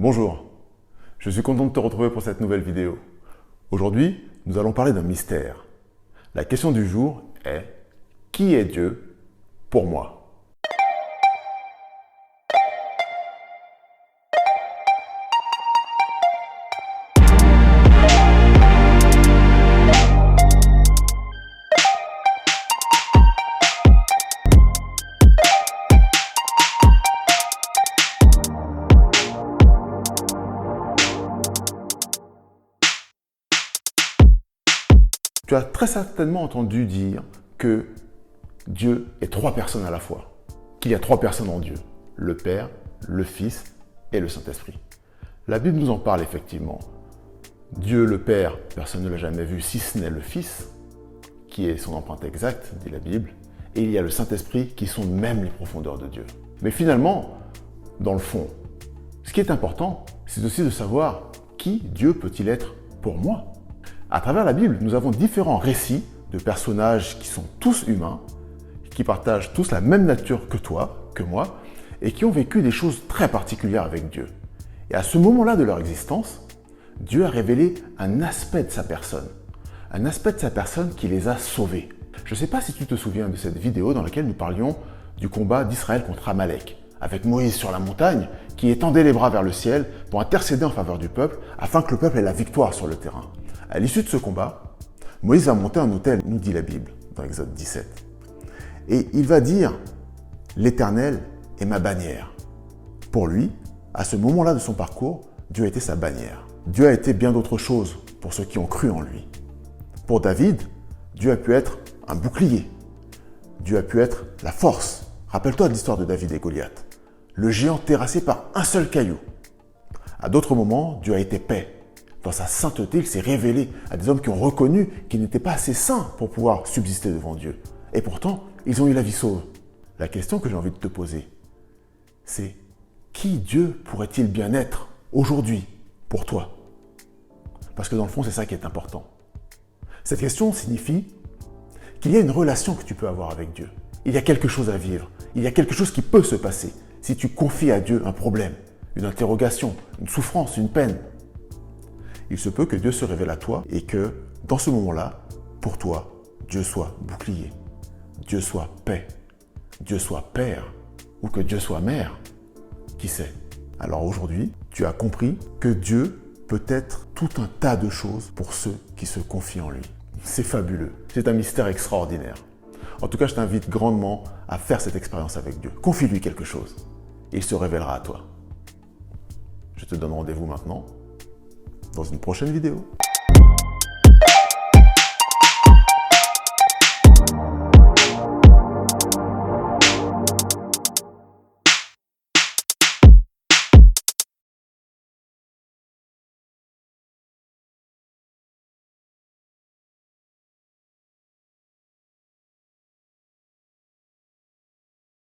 Bonjour, je suis content de te retrouver pour cette nouvelle vidéo. Aujourd'hui, nous allons parler d'un mystère. La question du jour est « Qui est Dieu pour moi ?» Tu as très certainement entendu dire que Dieu est trois personnes à la fois, qu'il y a trois personnes en Dieu, le Père, le Fils et le Saint-Esprit. La Bible nous en parle effectivement. Dieu le Père, personne ne l'a jamais vu si ce n'est le Fils, qui est son empreinte exacte, dit la Bible, et il y a le Saint-Esprit qui sonde même les profondeurs de Dieu. Mais finalement, dans le fond, ce qui est important, c'est aussi de savoir qui Dieu peut-il être pour moi. À travers la Bible, nous avons différents récits de personnages qui sont tous humains, qui partagent tous la même nature que toi, que moi, et qui ont vécu des choses très particulières avec Dieu. Et à ce moment-là de leur existence, Dieu a révélé un aspect de sa personne qui les a sauvés. Je ne sais pas si tu te souviens de cette vidéo dans laquelle nous parlions du combat d'Israël contre Amalek, avec Moïse sur la montagne qui étendait les bras vers le ciel pour intercéder en faveur du peuple afin que le peuple ait la victoire sur le terrain. À l'issue de ce combat, Moïse va monter un autel, nous dit la Bible, dans Exode 17. Et il va dire « L'Éternel est ma bannière ». Pour lui, à ce moment-là de son parcours, Dieu a été sa bannière. Dieu a été bien d'autres choses pour ceux qui ont cru en lui. Pour David, Dieu a pu être un bouclier. Dieu a pu être la force. Rappelle-toi de l'histoire de David et Goliath. Le géant terrassé par un seul caillou. À d'autres moments, Dieu a été paix. Dans sa sainteté, il s'est révélé à des hommes qui ont reconnu qu'ils n'étaient pas assez saints pour pouvoir subsister devant Dieu. Et pourtant, ils ont eu la vie sauve. La question que j'ai envie de te poser, c'est qui Dieu pourrait-il bien être aujourd'hui pour toi? Parce que dans le fond, c'est ça qui est important. Cette question signifie qu'il y a une relation que tu peux avoir avec Dieu. Il y a quelque chose à vivre. Il y a quelque chose qui peut se passer si tu confies à Dieu un problème, une interrogation, une souffrance, une peine. Il se peut que Dieu se révèle à toi et que, dans ce moment-là, pour toi, Dieu soit bouclier, Dieu soit paix, Dieu soit Père ou que Dieu soit Mère. Qui sait? Alors aujourd'hui, tu as compris que Dieu peut être tout un tas de choses pour ceux qui se confient en lui. C'est fabuleux, c'est un mystère extraordinaire. En tout cas, je t'invite grandement à faire cette expérience avec Dieu. Confie-lui quelque chose et il se révélera à toi. Je te donne rendez-vous maintenant dans une prochaine vidéo.